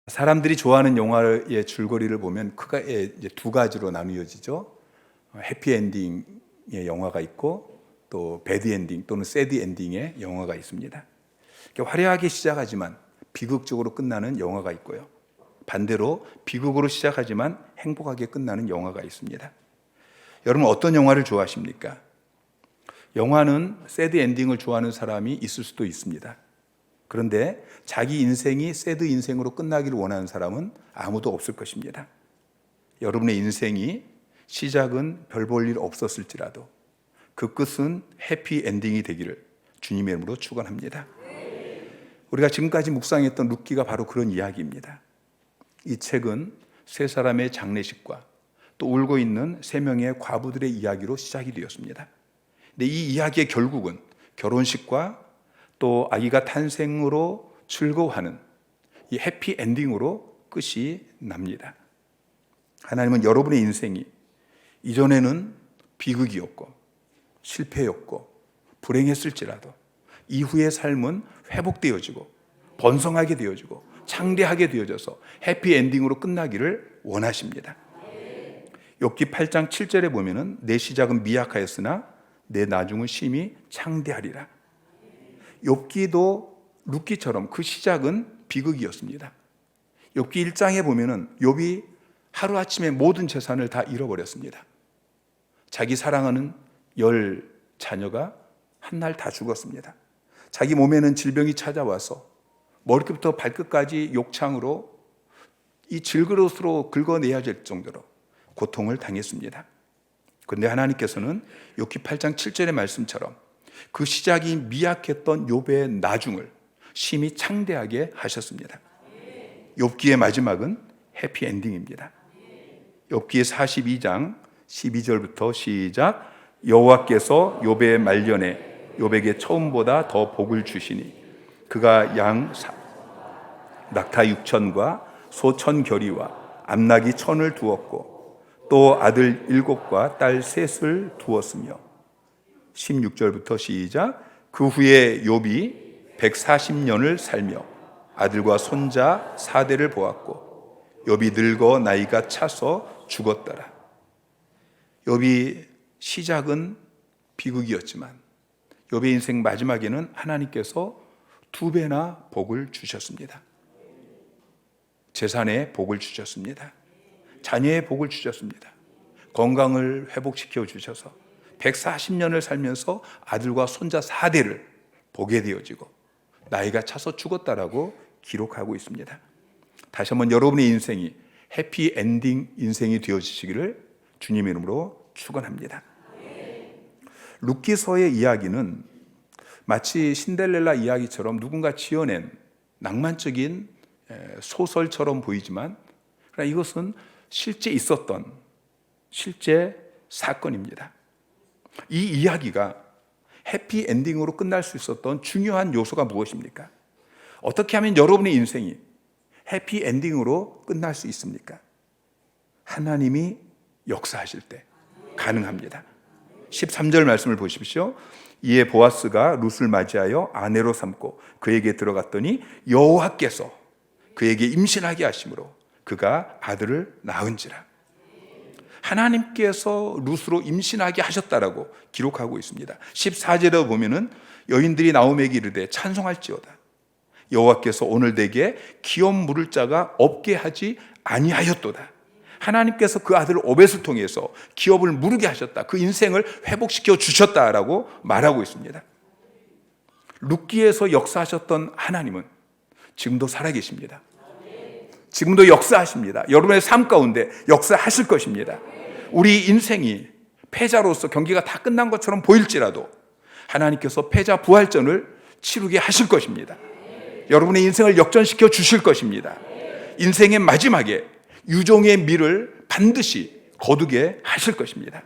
사람들이 좋아하는 영화의 줄거리를 보면 크게 이제 두 가지로 나누어지죠. 해피엔딩의 영화가 있고 또 배드엔딩 또는 새드엔딩의 영화가 있습니다. 화려하게 시작하지만 비극적으로 끝나는 영화가 있고요. 반대로 비극으로 시작하지만 행복하게 끝나는 영화가 있습니다. 여러분 어떤 영화를 좋아하십니까? 영화는 새드엔딩을 좋아하는 사람이 있을 수도 있습니다. 그런데 자기 인생이 새드 인생으로 끝나기를 원하는 사람은 아무도 없을 것입니다. 여러분의 인생이 시작은 별 볼 일 없었을지라도 그 끝은 해피 엔딩이 되기를 주님의 이름으로 축원합니다. 우리가 지금까지 묵상했던 룻기가 바로 그런 이야기입니다. 이 책은 세 사람의 장례식과 또 울고 있는 세 명의 과부들의 이야기로 시작이 되었습니다. 근데 이 이야기의 결국은 결혼식과 또 아기가 탄생으로 즐거워하는 이 해피 엔딩으로 끝이 납니다. 하나님은 여러분의 인생이 이전에는 비극이었고 실패였고 불행했을지라도 이후의 삶은 회복되어지고 번성하게 되어지고 창대하게 되어져서 해피 엔딩으로 끝나기를 원하십니다. 욥기 8장 7절에 보면은 내 시작은 미약하였으나 내 나중은 심히 창대하리라. 욥기도 룻기처럼 그 시작은 비극이었습니다. 욥기 1장에 보면은 욥이 하루아침에 모든 재산을 다 잃어버렸습니다. 자기 사랑하는 10 자녀가 한날 다 죽었습니다. 자기 몸에는 질병이 찾아와서 머리끝부터 발끝까지 욕창으로 이 질그릇으로 긁어내야 될 정도로 고통을 당했습니다. 그런데 하나님께서는 욥기 8장 7절의 말씀처럼 그 시작이 미약했던 욥의 나중을 심히 창대하게 하셨습니다. 욥기의 마지막은 해피엔딩입니다. 욥기 42장 12절부터 시작. 여호와께서 욥의 말년에 욥에게 처음보다 더 복을 주시니 그가 양 낙타 6천과 소 1,000겨리와 암낙이 1,000을 두었고 또 아들 7과 딸 3을 두었으며 16절부터 시작. 그 후에 욥이 140년을 살며 아들과 손자 4대를 보았고 욥이 늙어 나이가 차서 죽었더라. 욥이 시작은 비극이었지만 욥의 인생 마지막에는 하나님께서 2배나 복을 주셨습니다. 재산에 복을 주셨습니다. 자녀의 복을 주셨습니다. 건강을 회복시켜 주셔서 140년을 살면서 아들과 손자 4대를 보게 되어지고 나이가 차서 죽었다라고 기록하고 있습니다. 다시 한번 여러분의 인생이 해피 엔딩 인생이 되어지시기를 주님의 이름으로 축원합니다. 룻기서의 이야기는 마치 신데렐라 이야기처럼 누군가 지어낸 낭만적인 소설처럼 보이지만 그러나 이것은 실제 있었던 실제 사건입니다. 이 이야기가 해피 엔딩으로 끝날 수 있었던 중요한 요소가 무엇입니까? 어떻게 하면 여러분의 인생이 해피 엔딩으로 끝날 수 있습니까? 하나님이 역사하실 때 가능합니다. 13절 말씀을 보십시오. 이에 보아스가 룻을 맞이하여 아내로 삼고 그에게 들어갔더니 여호와께서 그에게 임신하게 하심으로 그가 아들을 낳은지라. 하나님께서 룻으로 임신하게 하셨다라고 기록하고 있습니다. 14절에 보면은 여인들이 나오미에게 이르되 찬송할지어다. 여호와께서 오늘 내게 기업 물을 자가 없게 하지 아니하였도다. 하나님께서 그 아들 오벳을 통해서 기업을 무르게 하셨다. 그 인생을 회복시켜 주셨다라고 말하고 있습니다. 룻기에서 역사하셨던 하나님은 지금도 살아계십니다. 지금도 역사하십니다. 여러분의 삶 가운데 역사하실 것입니다. 우리 인생이 패자로서 경기가 다 끝난 것처럼 보일지라도 하나님께서 패자 부활전을 치르게 하실 것입니다. 여러분의 인생을 역전시켜 주실 것입니다. 인생의 마지막에 유종의 미를 반드시 거두게 하실 것입니다.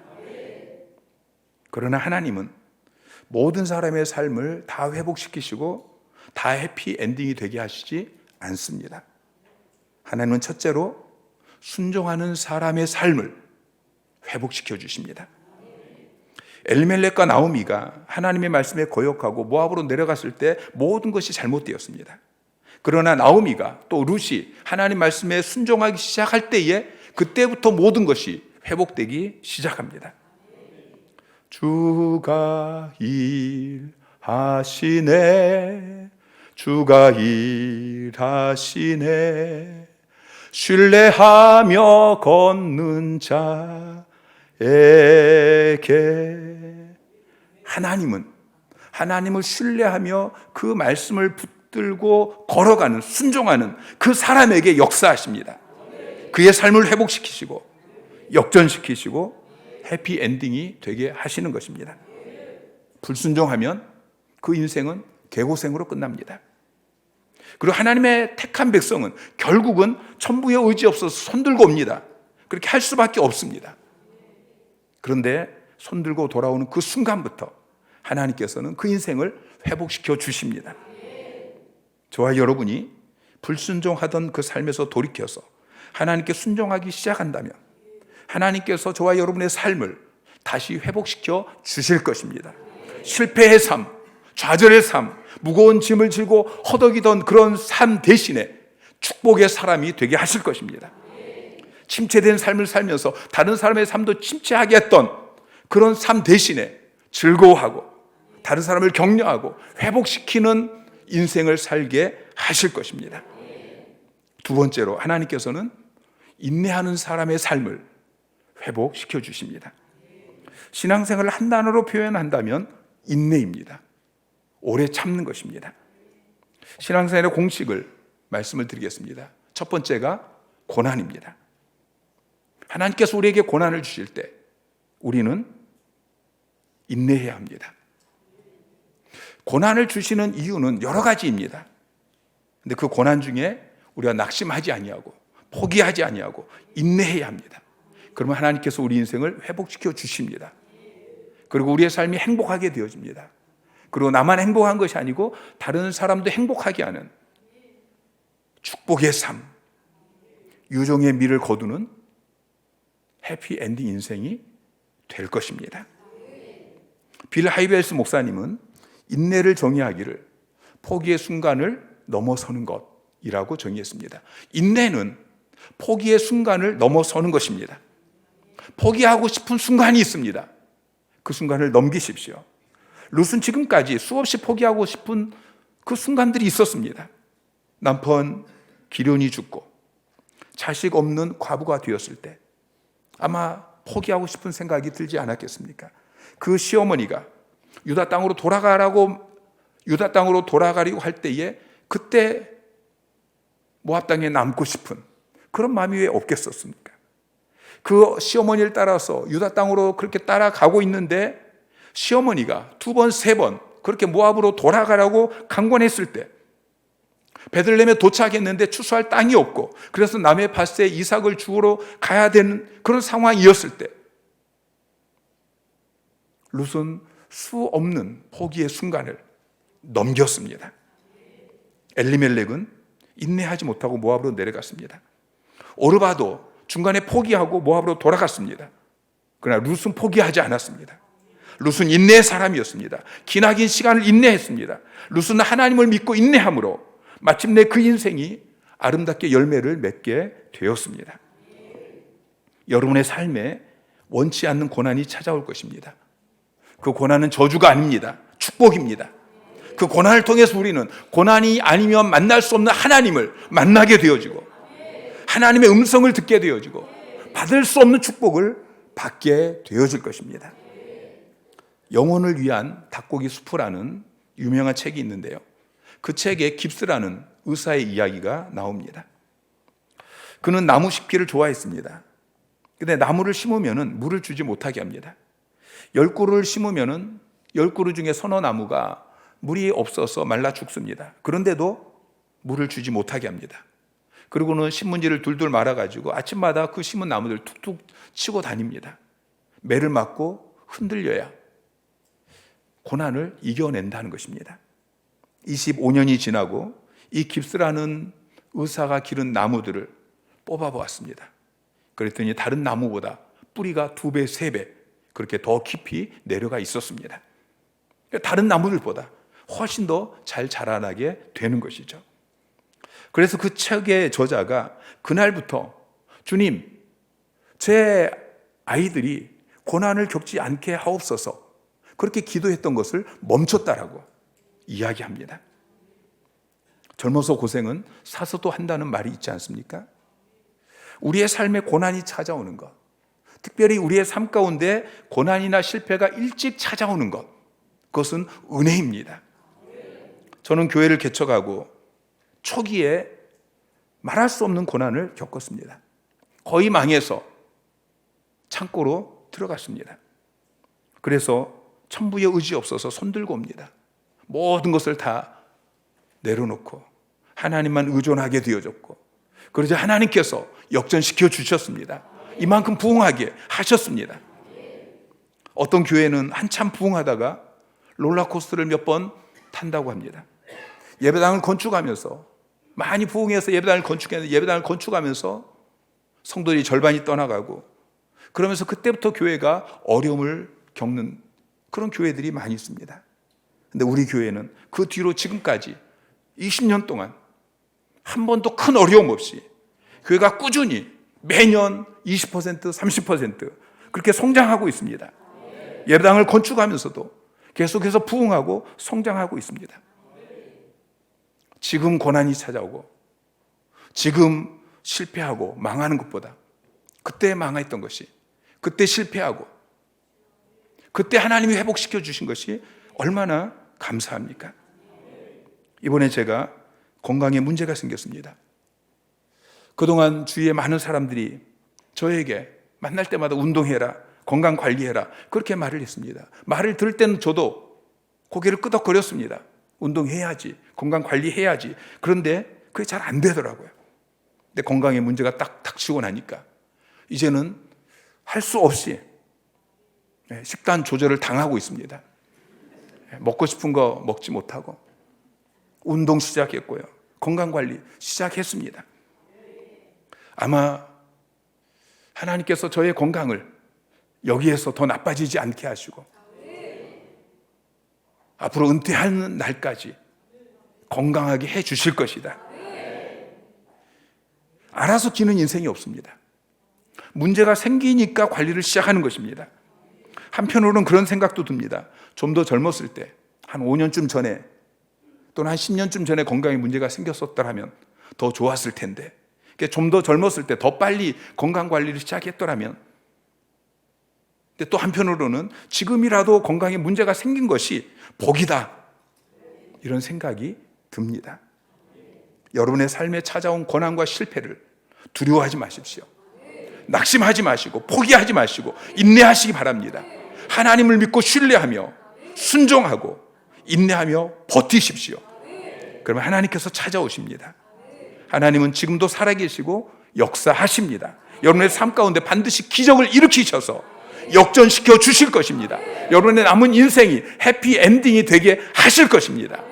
그러나 하나님은 모든 사람의 삶을 다 회복시키시고 다 해피 엔딩이 되게 하시지 않습니다. 하나님은 첫째로 순종하는 사람의 삶을 회복시켜 주십니다. 엘리멜렉과 나오미가 하나님의 말씀에 거역하고 모압으로 내려갔을 때 모든 것이 잘못되었습니다. 그러나 나오미가 또 룻이 하나님 말씀에 순종하기 시작할 때에 그때부터 모든 것이 회복되기 시작합니다. 주가 일하시네, 주가 일하시네, 신뢰하며 걷는 자에게. 하나님을 신뢰하며 그 말씀을 붙들고 걸어가는, 순종하는 그 사람에게 역사하십니다. 그의 삶을 회복시키시고 역전시키시고 해피엔딩이 되게 하시는 것입니다. 불순종하면 그 인생은 개고생으로 끝납니다. 그리고 하나님의 택한 백성은 결국은 천부의 의지 없어서 손들고 옵니다. 그렇게 할 수밖에 없습니다. 그런데 손들고 돌아오는 그 순간부터 하나님께서는 그 인생을 회복시켜 주십니다. 저와 여러분이 불순종하던 그 삶에서 돌이켜서 하나님께 순종하기 시작한다면 하나님께서 저와 여러분의 삶을 다시 회복시켜 주실 것입니다. 실패의 삶, 좌절의 삶, 무거운 짐을 지고 허덕이던 그런 삶 대신에 축복의 사람이 되게 하실 것입니다. 침체된 삶을 살면서 다른 사람의 삶도 침체하게 했던 그런 삶 대신에 즐거워하고 다른 사람을 격려하고 회복시키는 인생을 살게 하실 것입니다. 두 번째로 하나님께서는 인내하는 사람의 삶을 회복시켜 주십니다. 신앙생활을 한 단어로 표현한다면 인내입니다. 오래 참는 것입니다. 신앙생활의 공식을 말씀을 드리겠습니다. 첫 번째가 고난입니다. 하나님께서 우리에게 고난을 주실 때 우리는 인내해야 합니다. 고난을 주시는 이유는 여러 가지입니다. 근데 그 고난 중에 우리가 낙심하지 아니하고 포기하지 아니하고 인내해야 합니다. 그러면 하나님께서 우리 인생을 회복시켜 주십니다. 그리고 우리의 삶이 행복하게 되어집니다. 그리고 나만 행복한 것이 아니고 다른 사람도 행복하게 하는 축복의 삶, 유종의 미를 거두는 해피엔딩 인생이 될 것입니다. 빌 하이벨스 목사님은 인내를 정의하기를 포기의 순간을 넘어서는 것이라고 정의했습니다. 인내는 포기의 순간을 넘어서는 것입니다. 포기하고 싶은 순간이 있습니다. 그 순간을 넘기십시오. 룻은 지금까지 수없이 포기하고 싶은 그 순간들이 있었습니다. 남편 기련이 죽고 자식 없는 과부가 되었을 때 아마 포기하고 싶은 생각이 들지 않았겠습니까? 그 시어머니가 유다 땅으로 돌아가려고 할 때에 그때 모압 땅에 남고 싶은 그런 마음이 왜 없겠었습니까? 그 시어머니를 따라서 유다 땅으로 그렇게 따라가고 있는데 시어머니가 두 번, 세 번 그렇게 모압으로 돌아가라고 강권했을 때 베들레헴에 도착했는데 추수할 땅이 없고 그래서 남의 밭에 이삭을 주우러 가야 되는 그런 상황이었을 때 룻은 수 없는 포기의 순간을 넘겼습니다. 엘리멜렉은 인내하지 못하고 모압으로 내려갔습니다. 오르바도 중간에 포기하고 모압으로 돌아갔습니다. 그러나 룻은 포기하지 않았습니다. 룻은 인내의 사람이었습니다. 기나긴 시간을 인내했습니다. 룻은 하나님을 믿고 인내함으로 마침내 그 인생이 아름답게 열매를 맺게 되었습니다. 여러분의 삶에 원치 않는 고난이 찾아올 것입니다. 그 고난은 저주가 아닙니다. 축복입니다. 그 고난을 통해서 우리는 고난이 아니면 만날 수 없는 하나님을 만나게 되어지고 하나님의 음성을 듣게 되어지고 받을 수 없는 축복을 받게 되어질 것입니다. 영혼을 위한 닭고기 수프라는 유명한 책이 있는데요. 그 책에 깁스라는 의사의 이야기가 나옵니다. 그는 나무 심기를 좋아했습니다. 근데 나무를 심으면 물을 주지 못하게 합니다. 10그루를 심으면 10그루 중에 서너 나무가 물이 없어서 말라 죽습니다. 그런데도 물을 주지 못하게 합니다. 그리고는 신문지를 둘둘 말아가지고 아침마다 그 심은 나무들 툭툭 치고 다닙니다. 매를 맞고 흔들려야 고난을 이겨낸다는 것입니다. 25년이 지나고 이 깁스라는 의사가 기른 나무들을 뽑아보았습니다. 그랬더니 다른 나무보다 뿌리가 2배, 3배 그렇게 더 깊이 내려가 있었습니다. 다른 나무들보다 훨씬 더 잘 자라나게 되는 것이죠. 그래서 그 책의 저자가 그날부터 주님, 제 아이들이 고난을 겪지 않게 하옵소서, 그렇게 기도했던 것을 멈췄다라고 이야기합니다. 젊어서 고생은 사서도 한다는 말이 있지 않습니까? 우리의 삶에 고난이 찾아오는 것, 특별히 우리의 삶 가운데 고난이나 실패가 일찍 찾아오는 것, 그것은 은혜입니다. 저는 교회를 개척하고 초기에 말할 수 없는 고난을 겪었습니다. 거의 망해서 창고로 들어갔습니다. 그래서 천부의 의지 없어서 손들고 옵니다. 모든 것을 다 내려놓고 하나님만 의존하게 되어졌고, 그러자 하나님께서 역전시켜 주셨습니다. 이만큼 부흥하게 하셨습니다. 어떤 교회는 한참 부흥하다가 롤러코스터를 몇 번 탄다고 합니다. 예배당을 건축하면서, 많이 부흥해서 예배당을 건축하면서 성도들이 절반이 떠나가고, 그러면서 그때부터 교회가 어려움을 겪는 그런 교회들이 많이 있습니다. 근데 우리 교회는 그 뒤로 지금까지 20년 동안 한 번도 큰 어려움 없이 교회가 꾸준히 매년 20%, 30% 그렇게 성장하고 있습니다. 예배당을 건축하면서도 계속해서 부흥하고 성장하고 있습니다. 지금 고난이 찾아오고 지금 실패하고 망하는 것보다 그때 망했던 것이, 그때 실패하고 그때 하나님이 회복시켜 주신 것이 얼마나 감사합니까? 이번에 제가 건강에 문제가 생겼습니다. 그동안 주위에 많은 사람들이 저에게 만날 때마다 운동해라, 건강 관리해라, 그렇게 말을 했습니다. 말을 들을 때는 저도 고개를 끄덕거렸습니다. 운동해야지, 건강 관리해야지. 그런데 그게 잘 안 되더라고요. 근데 건강에 문제가 딱 닥치고 나니까 이제는 할 수 없이 식단 조절을 당하고 있습니다. 먹고 싶은 거 먹지 못하고 운동 시작했고요. 건강 관리 시작했습니다. 아마 하나님께서 저의 건강을 여기에서 더 나빠지지 않게 하시고 앞으로 은퇴하는 날까지 건강하게 해 주실 것이다. 알아서 기는 인생이 없습니다. 문제가 생기니까 관리를 시작하는 것입니다. 한편으로는 그런 생각도 듭니다. 좀 더 젊었을 때, 한 5년쯤 전에 또는 한 10년쯤 전에 건강에 문제가 생겼었더라면 더 좋았을 텐데, 좀 더 젊었을 때 더 빨리 건강 관리를 시작했더라면. 근데 또 한편으로는 지금이라도 건강에 문제가 생긴 것이 복이다, 이런 생각이 듭니다. 여러분의 삶에 찾아온 고난과 실패를 두려워하지 마십시오. 낙심하지 마시고 포기하지 마시고 인내하시기 바랍니다. 하나님을 믿고 신뢰하며 순종하고 인내하며 버티십시오. 그러면 하나님께서 찾아오십니다. 하나님은 지금도 살아계시고 역사하십니다. 여러분의 삶 가운데 반드시 기적을 일으키셔서 역전시켜 주실 것입니다. 여러분의 남은 인생이 해피엔딩이 되게 하실 것입니다.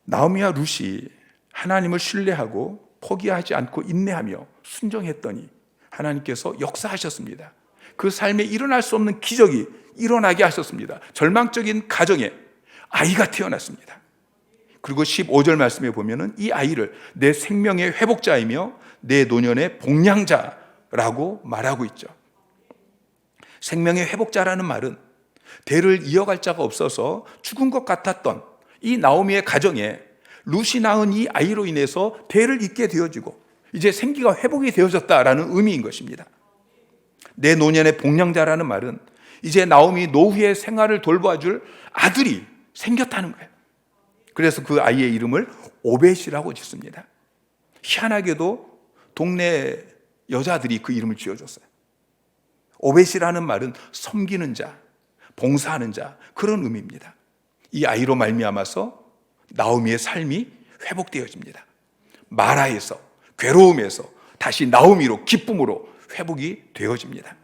나오미와 룻이 하나님을 신뢰하고 포기하지 않고 인내하며 순종했더니 하나님께서 역사하셨습니다. 그 삶에 일어날 수 없는 기적이 일어나게 하셨습니다. 절망적인 가정에 아이가 태어났습니다. 그리고 15절 말씀에 보면은 이 아이를 내 생명의 회복자이며 내 노년의 복량자라고 말하고 있죠. 생명의 회복자라는 말은 대를 이어갈 자가 없어서 죽은 것 같았던 이 나오미의 가정에 룻이 낳은 이 아이로 인해서 대를 잇게 되어지고 이제 생기가 회복이 되어졌다라는 의미인 것입니다. 내 노년의 복량자라는 말은 이제 나오미 노후의 생활을 돌봐줄 아들이 생겼다는 거예요. 그래서 그 아이의 이름을 오벳이라고 짓습니다. 희한하게도 동네 여자들이 그 이름을 지어줬어요. 오벳이라는 말은 섬기는 자, 봉사하는 자, 그런 의미입니다. 이 아이로 말미암아서 나오미의 삶이 회복되어집니다. 마라에서, 괴로움에서 다시 나오미로, 기쁨으로 회복이 되어집니다.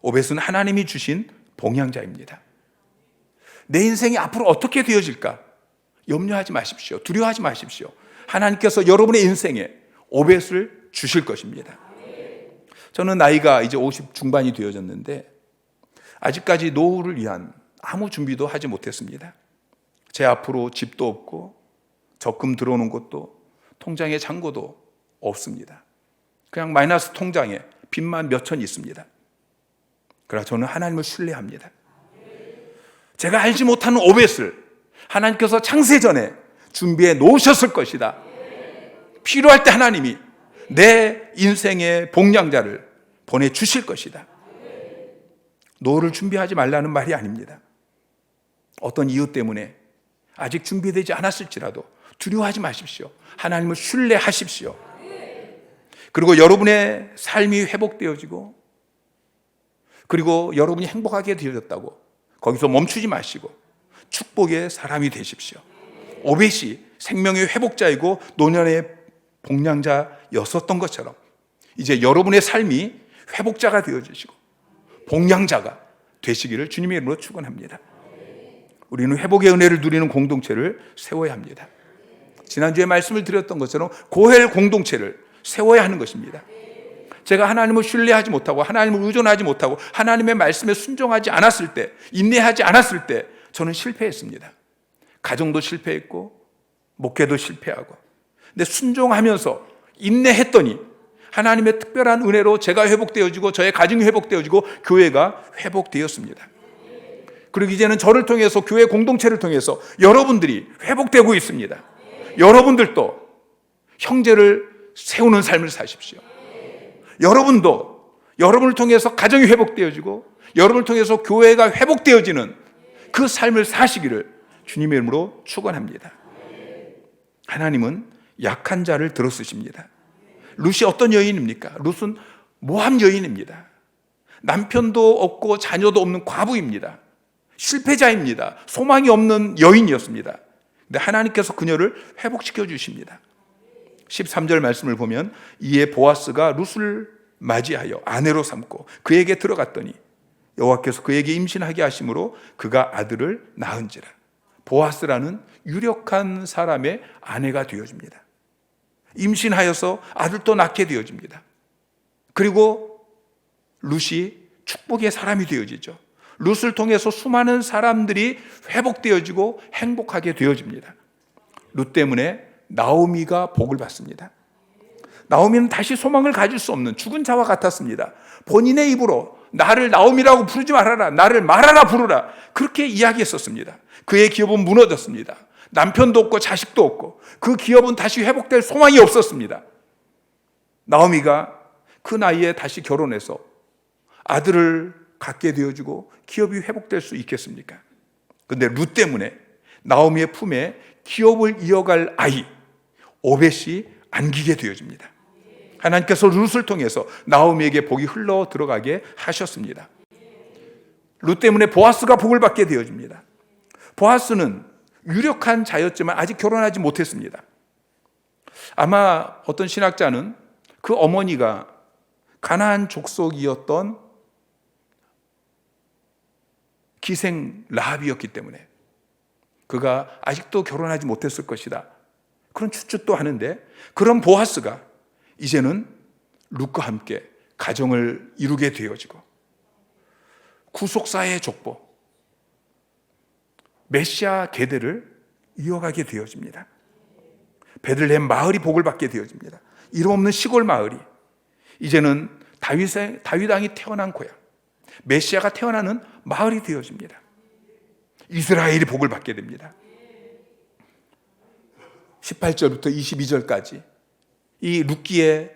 오벳은 하나님이 주신 봉양자입니다. 내 인생이 앞으로 어떻게 되어질까? 염려하지 마십시오. 두려워하지 마십시오. 하나님께서 여러분의 인생에 오벳을 주실 것입니다. 저는 나이가 이제 50 중반이 되어졌는데 아직까지 노후를 위한 아무 준비도 하지 못했습니다. 제 앞으로 집도 없고 적금 들어오는 것도 통장에 잔고도 없습니다. 그냥 마이너스 통장에 빚만 몇천 있습니다. 그러나 저는 하나님을 신뢰합니다. 제가 알지 못하는 오벳을 하나님께서 창세 전에 준비해 놓으셨을 것이다. 필요할 때 하나님이 내 인생의 복량자를 보내주실 것이다. 노후를 준비하지 말라는 말이 아닙니다. 어떤 이유 때문에 아직 준비되지 않았을지라도 두려워하지 마십시오. 하나님을 신뢰하십시오. 그리고 여러분의 삶이 회복되어지고, 그리고 여러분이 행복하게 되어졌다고 거기서 멈추지 마시고 축복의 사람이 되십시오. 오벳이 생명의 회복자이고 노년의 복량자였었던 것처럼 이제 여러분의 삶이 회복자가 되어지시고 복량자가 되시기를 주님의 이름으로 축원합니다. 우리는 회복의 은혜를 누리는 공동체를 세워야 합니다. 지난주에 말씀을 드렸던 것처럼 고엘 공동체를 세워야 하는 것입니다. 제가 하나님을 신뢰하지 못하고 하나님을 의존하지 못하고 하나님의 말씀에 순종하지 않았을 때, 인내하지 않았을 때 저는 실패했습니다. 가정도 실패했고 목회도 실패하고, 근데 순종하면서 인내했더니 하나님의 특별한 은혜로 제가 회복되어지고 저의 가정이 회복되어지고 교회가 회복되었습니다. 그리고 이제는 저를 통해서 교회 공동체를 통해서 여러분들이 회복되고 있습니다. 여러분들도 형제를 세우는 삶을 사십시오. 여러분도 여러분을 통해서 가정이 회복되어지고 여러분을 통해서 교회가 회복되어지는 그 삶을 사시기를 주님의 이름으로 축원합니다. 하나님은 약한 자를 들어쓰십니다. 룻이 어떤 여인입니까? 룻은 모함 여인입니다. 남편도 없고 자녀도 없는 과부입니다. 실패자입니다. 소망이 없는 여인이었습니다. 근데 하나님께서 그녀를 회복시켜 주십니다. 13절 말씀을 보면 이에 보아스가 룻을 맞이하여 아내로 삼고 그에게 들어갔더니 여호와께서 그에게 임신하게 하심으로 그가 아들을 낳은지라. 보아스라는 유력한 사람의 아내가 되어집니다. 임신하여서 아들도 낳게 되어집니다. 그리고 룻이 축복의 사람이 되어지죠. 룻을 통해서 수많은 사람들이 회복되어지고 행복하게 되어집니다. 룻 때문에 나오미가 복을 받습니다. 나오미는 다시 소망을 가질 수 없는 죽은 자와 같았습니다. 본인의 입으로 나를 나오미라고 부르지 말아라, 나를 마라라 부르라, 그렇게 이야기했었습니다. 그의 기업은 무너졌습니다. 남편도 없고 자식도 없고 그 기업은 다시 회복될 소망이 없었습니다. 나오미가 그 나이에 다시 결혼해서 아들을 갖게 되어지고 기업이 회복될 수 있겠습니까? 그런데 룻 때문에 나오미의 품에 기업을 이어갈 아이 오벳이 안기게 되어집니다. 하나님께서 룻을 통해서 나오미에게 복이 흘러 들어가게 하셨습니다. 룻 때문에 보아스가 복을 받게 되어집니다. 보아스는 유력한 자였지만 아직 결혼하지 못했습니다. 아마 어떤 신학자는 그 어머니가 가나안 족속이었던 기생 라합이었기 때문에 그가 아직도 결혼하지 못했을 것이다, 그런 추측도 하는데, 그런 보아스가 이제는 룻과 함께 가정을 이루게 되어지고 구속사의 족보, 메시아 계대를 이어가게 되어집니다. 베들레헴 마을이 복을 받게 되어집니다. 이름 없는 시골 마을이 이제는 다윗 왕이 태어난 고향, 메시아가 태어나는 마을이 되어집니다. 이스라엘이 복을 받게 됩니다. 18절부터 22절까지 이 룻기의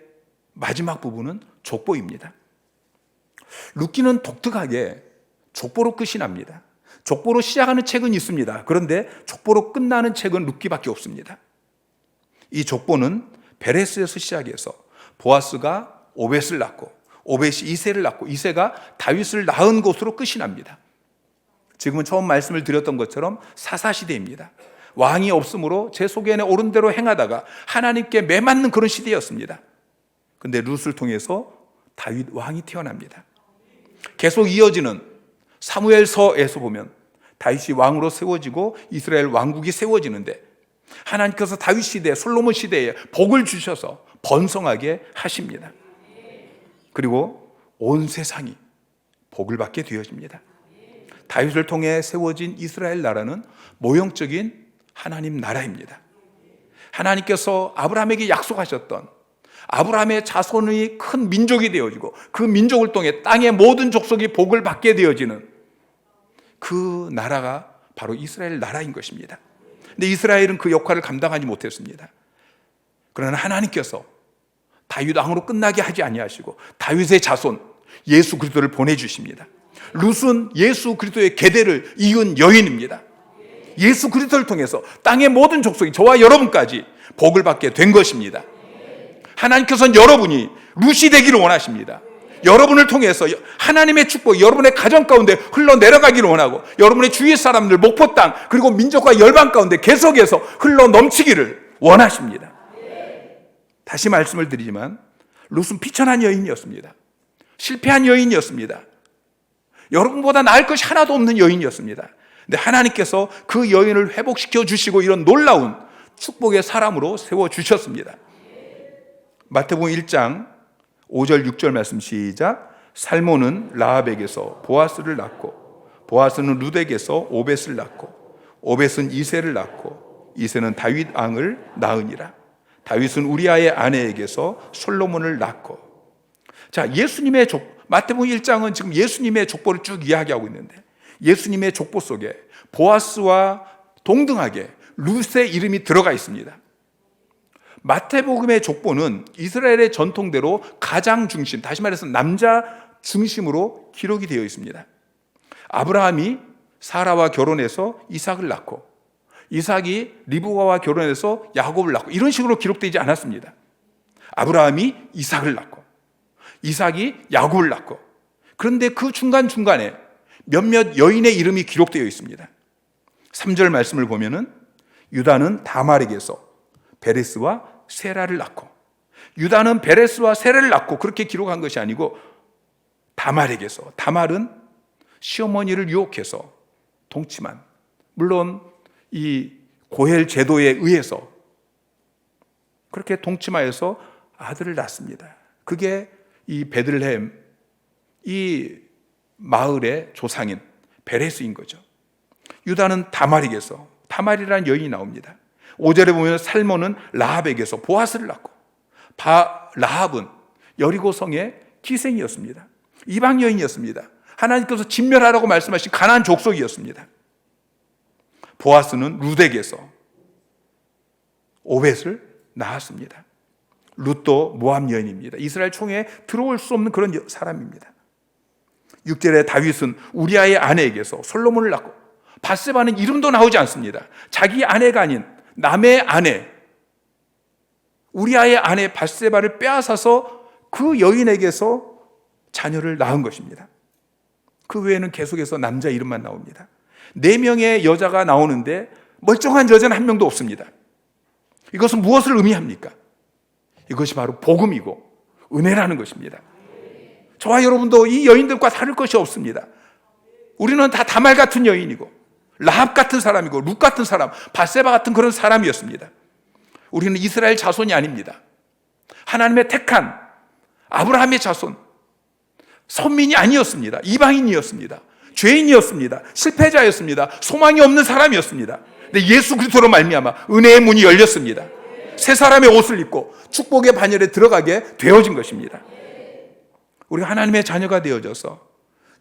마지막 부분은 족보입니다. 룻기는 독특하게 족보로 끝이 납니다. 족보로 시작하는 책은 있습니다. 그런데 족보로 끝나는 책은 룻기밖에 없습니다. 이 족보는 베레스에서 시작해서 보아스가 오벳을 낳고 오벳이 이새를 낳고 이새가 다윗을 낳은 곳으로 끝이 납니다. 지금은 처음 말씀을 드렸던 것처럼 사사시대입니다. 왕이 없으므로 제 소견에 옳은 대로 행하다가 하나님께 매맞는 그런 시대였습니다. 그런데 룻을 통해서 다윗 왕이 태어납니다. 계속 이어지는 사무엘서에서 보면 다윗이 왕으로 세워지고 이스라엘 왕국이 세워지는데 하나님께서 다윗 시대, 솔로몬 시대에 복을 주셔서 번성하게 하십니다. 그리고 온 세상이 복을 받게 되어집니다. 다윗을 통해 세워진 이스라엘 나라는 모형적인 하나님 나라입니다. 하나님께서 아브라함에게 약속하셨던 아브라함의 자손이 큰 민족이 되어지고 그 민족을 통해 땅의 모든 족속이 복을 받게 되어지는 그 나라가 바로 이스라엘 나라인 것입니다. 근데 이스라엘은 그 역할을 감당하지 못했습니다. 그러나 하나님께서 다윗 왕으로 끝나게 하지 아니하시고 다윗의 자손 예수 그리스도를 보내주십니다. 룻은 예수 그리스도의 계대를 이은 여인입니다. 예수 그리스도를 통해서 땅의 모든 족속이 저와 여러분까지 복을 받게 된 것입니다. 하나님께서는 여러분이 룻이 되기를 원하십니다. 여러분을 통해서 하나님의 축복이 여러분의 가정 가운데 흘러내려가기를 원하고 여러분의 주위 사람들, 목포 땅 그리고 민족과 열방 가운데 계속해서 흘러넘치기를 원하십니다. 다시 말씀을 드리지만 룻은 비천한 여인이었습니다. 실패한 여인이었습니다. 여러분보다 나을 것이 하나도 없는 여인이었습니다. 근데 하나님께서 그 여인을 회복시켜 주시고 이런 놀라운 축복의 사람으로 세워주셨습니다. 마태복음 1장 5절 6절 말씀 시작. 살몬은 라합에게서 보아스를 낳고 보아스는 룻에게서 오벳을 낳고 오벳은 이새를 낳고 이새는 다윗 왕을 낳으니라. 다윗은 우리아의 아내에게서 솔로몬을 낳고. 자, 예수님의 마태복음 1장은 지금 예수님의 족보를 쭉 이야기하고 있는데 예수님의 족보 속에 보아스와 동등하게 룻의 이름이 들어가 있습니다. 마태복음의 족보는 이스라엘의 전통대로 가장 중심, 다시 말해서 남자 중심으로 기록이 되어 있습니다. 아브라함이 사라와 결혼해서 이삭을 낳고 이삭이 리브가와 결혼해서 야곱을 낳고 이런 식으로 기록되지 않았습니다. 아브라함이 이삭을 낳고 이삭이 야곱을 낳고 그런데 그 중간중간에 몇몇 여인의 이름이 기록되어 있습니다. 3절 말씀을 보면은 유다는 다말에게서 베레스와 세라를 낳고 유다는 베레스와 세라를 낳고 그렇게 기록한 것이 아니고 다말에게서 다말은 시어머니를 유혹해서 동침한 물론 이 고헬 제도에 의해서 그렇게 동침하여서 아들을 낳습니다. 그게 이 베들레헴 이 마을의 조상인 베레스인 거죠. 유다는 다말에게서 다말이라는 여인이 나옵니다. 5절에 보면 살몬은 라합에게서 보아스를 낳고 라합은 여리고성의 기생이었습니다. 이방 여인이었습니다. 하나님께서 진멸하라고 말씀하신 가나안 족속이었습니다. 보아스는 룻에게서 오벳을 낳았습니다. 룻도 모압 여인입니다. 이스라엘 총회에 들어올 수 없는 그런 사람입니다. 6절에 다윗은 우리아의 아내에게서 솔로몬을 낳고 밧세바는 이름도 나오지 않습니다. 자기 아내가 아닌 남의 아내 우리아의 아내 밧세바를 빼앗아서 그 여인에게서 자녀를 낳은 것입니다. 그 외에는 계속해서 남자 이름만 나옵니다. 4명의 여자가 나오는데 멀쩡한 여자는 한 명도 없습니다. 이것은 무엇을 의미합니까? 이것이 바로 복음이고 은혜라는 것입니다. 저와 여러분도 이 여인들과 다를 것이 없습니다. 우리는 다 다말 같은 여인이고 라합 같은 사람이고 룻 같은 사람, 밧세바 같은 그런 사람이었습니다. 우리는 이스라엘 자손이 아닙니다. 하나님의 택한 아브라함의 자손, 선민이 아니었습니다. 이방인이었습니다. 죄인이었습니다. 실패자였습니다. 소망이 없는 사람이었습니다. 근데 예수 그리스도로 말미암아 은혜의 문이 열렸습니다. 새 사람의 옷을 입고 축복의 반열에 들어가게 되어진 것입니다. 우리가 하나님의 자녀가 되어져서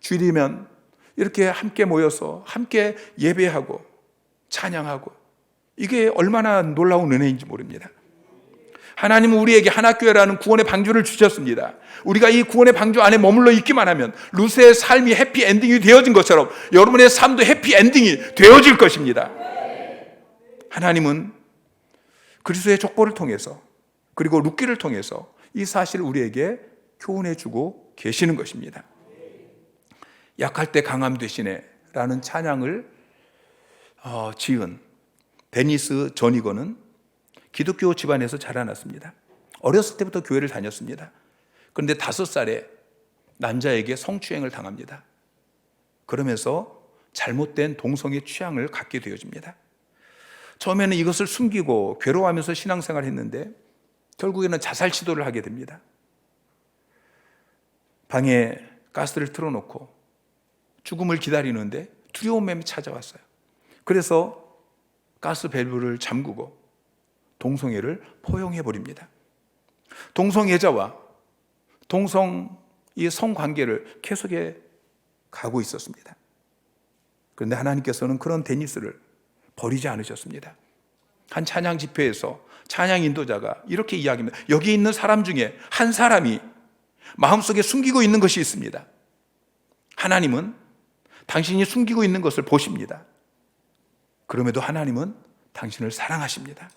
주일이면 이렇게 함께 모여서 함께 예배하고 찬양하고 이게 얼마나 놀라운 은혜인지 모릅니다. 하나님은 우리에게 하나교회라는 구원의 방주를 주셨습니다. 우리가 이 구원의 방주 안에 머물러 있기만 하면 룻의 삶이 해피엔딩이 되어진 것처럼 여러분의 삶도 해피엔딩이 되어질 것입니다. 하나님은 그리스도의 족보를 통해서 그리고 룻기를 통해서 이 사실을 우리에게 교훈해 주고 계시는 것입니다. 약할 때 강함 되시네 라는 찬양을 지은 데니스 전이거는 기독교 집안에서 자라났습니다. 어렸을 때부터 교회를 다녔습니다. 그런데 5살에 남자에게 성추행을 당합니다. 그러면서 잘못된 동성애 취향을 갖게 되어집니다. 처음에는 이것을 숨기고 괴로워하면서 신앙생활을 했는데 결국에는 자살 시도를 하게 됩니다. 방에 가스를 틀어놓고 죽음을 기다리는데 두려운 마음이 찾아왔어요. 그래서 가스 밸브를 잠그고 동성애를 포용해 버립니다. 동성애자와 동성이 성관계를 계속해 가고 있었습니다. 그런데 하나님께서는 그런 데니스를 버리지 않으셨습니다. 한 찬양 집회에서 찬양 인도자가 이렇게 이야기합니다. 여기 있는 사람 중에 한 사람이 마음속에 숨기고 있는 것이 있습니다. 하나님은 당신이 숨기고 있는 것을 보십니다. 그럼에도 하나님은 당신을 사랑하십니다.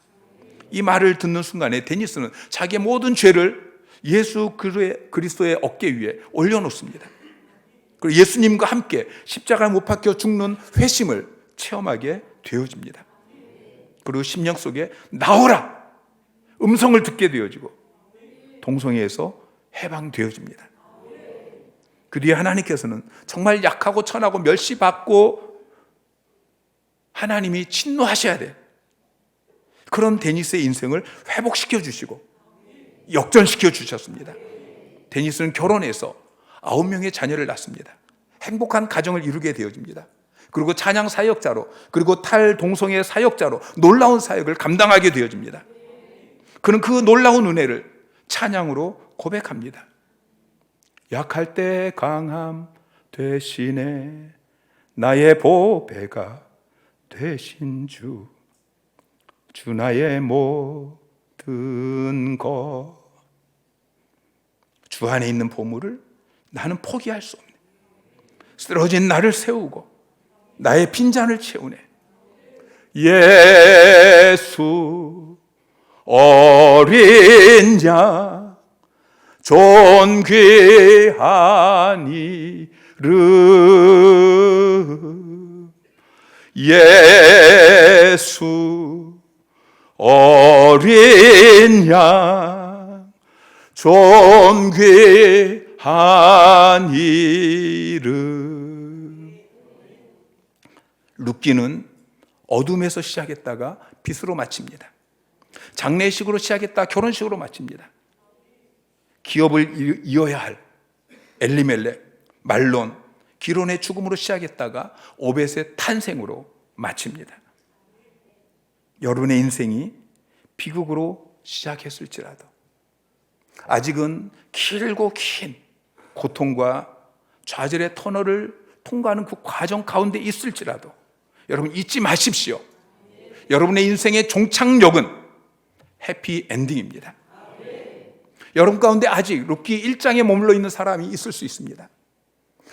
이 말을 듣는 순간에 데니스는 자기의 모든 죄를 예수 그리스도의 어깨 위에 올려놓습니다. 그리고 예수님과 함께 십자가에 못 박혀 죽는 회심을 체험하게 되어집니다. 그리고 심령 속에 나오라 음성을 듣게 되어지고 동성애에서 해방되어집니다. 그 뒤에 하나님께서는 정말 약하고 천하고 멸시받고 하나님이 진노하셔야 돼. 그런 데니스의 인생을 회복시켜 주시고 역전시켜 주셨습니다. 데니스는 결혼해서 9명의 자녀를 낳습니다. 행복한 가정을 이루게 되어집니다. 그리고 찬양 사역자로, 그리고 탈동성애 사역자로 놀라운 사역을 감당하게 되어집니다. 그는 그 놀라운 은혜를 찬양으로 고백합니다. 약할 때 강함 되시네 나의 보배가 되신 주 나의 모든 것 주 안에 있는 보물을 나는 포기할 수 없네. 쓰러진 나를 세우고 나의 빈잔을 채우네. 예수 어린 양 존귀한 이름 예수 어린 양 존귀한 이름. 룻기는 어둠에서 시작했다가 빛으로 마칩니다. 장례식으로 시작했다 결혼식으로 마칩니다. 기업을 이어야 할 엘리멜렉, 말론, 기론의 죽음으로 시작했다가 오벳의 탄생으로 마칩니다. 여러분의 인생이 비극으로 시작했을지라도 아직은 길고 긴 고통과 좌절의 터널을 통과하는 그 과정 가운데 있을지라도 여러분 잊지 마십시오. 여러분의 인생의 종착역은 해피엔딩입니다. 여러분 가운데 아직 룻기 1장에 머물러 있는 사람이 있을 수 있습니다.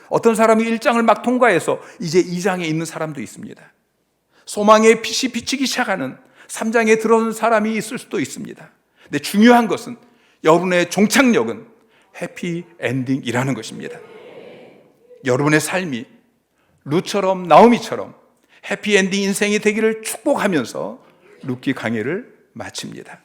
어떤 사람이 1장을 막 통과해서 이제 2장에 있는 사람도 있습니다. 소망의 빛이 비치기 시작하는 3장에 들어선 사람이 있을 수도 있습니다. 근데 중요한 것은 여러분의 종착역은 해피엔딩이라는 것입니다. 여러분의 삶이 룻처럼 나오미처럼 해피엔딩 인생이 되기를 축복하면서 룻기 강해를 마칩니다.